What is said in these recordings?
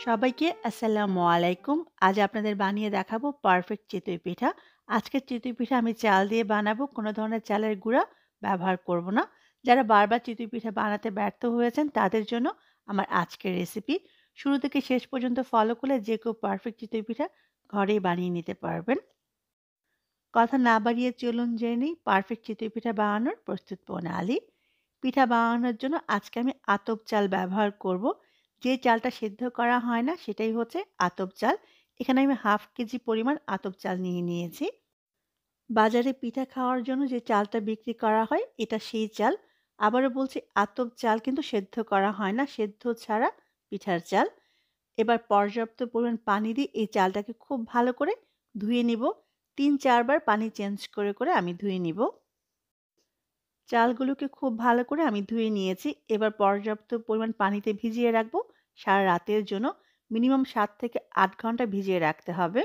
সবাইকে আসসালামু আলাইকুম। আজ আপনাদের বানিয়ে দেখাবো পারফেক্ট চিতই পিঠা। আজকের চিতই পিঠা আমি চাল দিয়ে বানাবো, কোনো ধরনের চালের গুঁড়া ব্যবহার করব না। যারা বারবার চিতই পিঠা বানাতে ব্যর্থ হয়েছেন তাদের জন্য আমার আজকের রেসিপি। শুরু থেকে শেষ পর্যন্ত ফলো করলে যে কেউ পারফেক্ট চিতই পিঠা ঘরেই বানিয়ে নিতে পারবেন। কথা না বাড়িয়ে চলুন জেনে নিই পারফেক্ট চিতই পিঠা বানানোর প্রস্তুত প্রণালী। পিঠা বানানোর জন্য আজকে আমি আতপ চাল ব্যবহার করব। যে চালটা সেদ্ধ করা হয় না সেটাই হচ্ছে আতপ চাল। এখানে আমি 1/2 কেজি পরিমাণ আতপ চাল নিয়ে নিয়েছি। বাজারে পিঠা খাওয়ার জন্য যে চালটা বিক্রি করা হয় এটা সেই চাল। আবারও বলছি, আতপ চাল কিন্তু সেদ্ধ করা হয় না, সেদ্ধ ছাড়া পিঠার চাল। এবার পর্যাপ্ত পরিমাণ পানি দিয়ে এই চালটাকে খুব ভালো করে ধুয়ে নিব। ৩-৪ বার পানি চেঞ্জ করে আমি ধুয়ে নিব। চালগুলোকে খুব ভালো করে আমি ধুয়ে নিয়েছি। এবার পর্যাপ্ত পরিমাণ পানিতে ভিজিয়ে রাখবো সারা রাতের জন্য। মিনিমাম ৭ থেকে ৮ ঘন্টা ভিজিয়ে রাখতে হবে।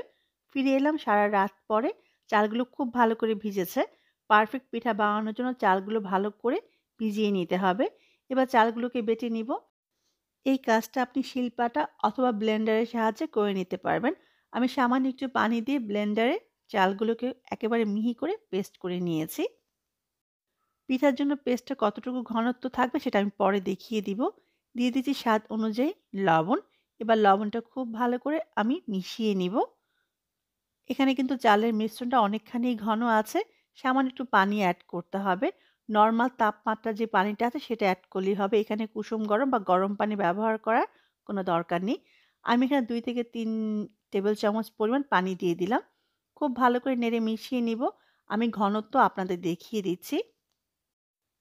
ফিরে এলাম সারা রাত পরে। চালগুলো খুব ভালো করে ভিজেছে। পারফেক্ট পিঠা বানানোর জন্য চালগুলো ভালো করে ভিজিয়ে নিতে হবে। এবার চালগুলোকে বেটে নিব। এই কাজটা আপনি শিলপাটা অথবা ব্লেন্ডারের সাহায্যে করে নিতে পারবেন। আমি সামান্য একটু পানি দিয়ে ব্লেন্ডারে চালগুলোকে একেবারে মিহি করে পেস্ট করে নিয়েছি। পিঠার জন্য পেস্টটা কতটুকু ঘনত্ব থাকবে সেটা আমি পরে দেখিয়ে দিব। দিয়ে দিচ্ছি স্বাদ অনুযায়ী লবণ। এবার লবণটা খুব ভালো করে আমি মিশিয়ে নিব। এখানে কিন্তু চালের মিশ্রণটা অনেকখানি ঘন আছে। সামান্য একটু পানি অ্যাড করতে হবে। নরমাল তাপমাত্রার যে পানিটা আছে সেটা অ্যাড করলেই হবে। এখানে কুসুম গরম বা গরম পানি ব্যবহার করার কোনো দরকার নেই। আমি এখানে ২ থেকে ৩ টেবিল চামচ পরিমাণ পানি দিয়ে দিলাম। খুব ভালো করে নেড়ে মিশিয়ে নিব। আমি ঘনত্ব আপনাদের দেখিয়ে দিচ্ছি।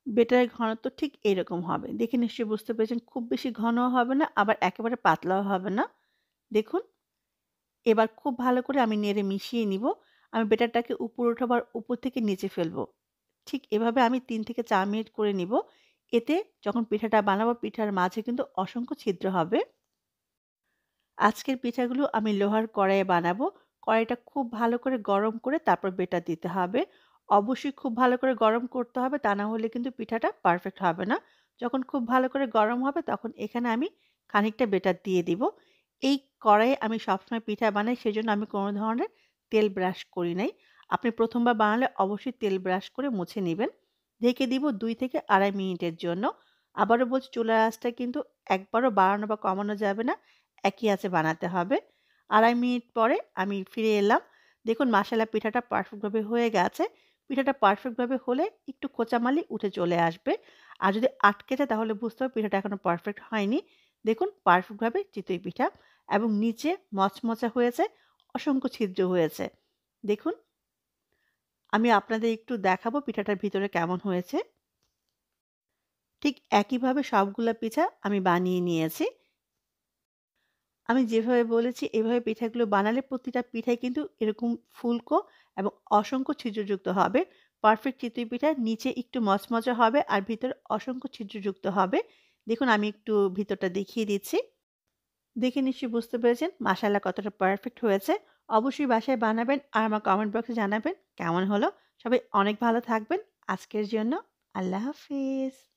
বেটারের ঘনত্ব ঠিক এরকম হবে। দেখে নিশ্চয়ই বুঝতে পেরেছেন, খুব বেশি ঘনও হবে না, আবার একেবারে পাতলাও হবে না। দেখুন, এবার খুব ভালো করে আমি নেড়ে মিশিয়ে নিব। আমি বেটারটাকে উপরে ওঠাবার উপর থেকে নিচে ফেলবো। ঠিক এভাবে আমি ৩ থেকে ৪ মিনিট করে নিব। এতে যখন পিঠাটা বানাবো পিঠার মাঝে কিন্তু অসংখ্য ছিদ্র হবে। আজকের পিঠাগুলো আমি লোহার কড়াইয়ে বানাবো। কড়াইটা খুব ভালো করে গরম করে তারপর বেটার দিতে হবে। অবশ্যই খুব ভালো করে গরম করতে হবে, তা না হলে কিন্তু পিঠাটা পারফেক্ট হবে না। যখন খুব ভালো করে গরম হবে তখন এখানে আমি খানিকটা বেটার দিয়ে দিব। এই কড়াইয়ে আমি সবসময় পিঠা বানাই, সেজন্য আমি কোনো ধরনের তেল ব্রাশ করি নাই। আপনি ১ম বার বানালে অবশ্যই তেল ব্রাশ করে মুছে নিবেন। ঢেকে দিব ২ থেকে ২.৫ মিনিটের জন্য। আবারও বলছি, চুলার আঁচটা কিন্তু একবারও বাড়ানো বা কমানো যাবে না। একই আঁচে বানাতে হবে। ২.৫ মিনিট পরে আমি ফিরে এলাম। দেখুন মাশাআল্লাহ পিঠাটা পারফেক্টভাবে হয়ে গেছে। পিঠাটা পারফেক্টভাবে হলে একটু খোঁচামালি উঠে চলে আসবে। আর যদি আটকে যায় তাহলে বুঝতে হবে পিঠাটা এখনো পারফেক্ট হয়নি। দেখুন পারফেক্টভাবে চিতই পিঠা এবং নিচে মচমচা হয়েছে, অসংখ্য ছিদ্র হয়েছে। দেখুন, আমি আপনাদের একটু দেখাবো পিঠাটার ভিতরে কেমন হয়েছে। ঠিক একইভাবে সবগুলা পিঠা আমি বানিয়ে নিয়েছি। আমি যেভাবে বলেছি এভাবে পিঠাগুলো বানালে প্রতিটা পিঠাই কিন্তু এরকম ফুলকো এবং অসংখ্য ছিদ্রযুক্ত হবে। পারফেক্ট চিতই পিঠা নিচে একটু মচমচে হবে আর ভিতরে অসংখ্য ছিদ্রযুক্ত হবে। দেখুন আমি একটু ভিতরটা দেখিয়ে দিচ্ছি। দেখে নিশ্চয়ই বুঝতে পেরেছেন মাশাআল্লাহ কতটা পারফেক্ট হয়েছে। অবশ্যই বাসায় বানাবেন আর আমার কমেন্ট বক্সে জানাবেন কেমন হলো। সবাই অনেক ভালো থাকবেন। আজকের জন্য আল্লাহ হাফিজ।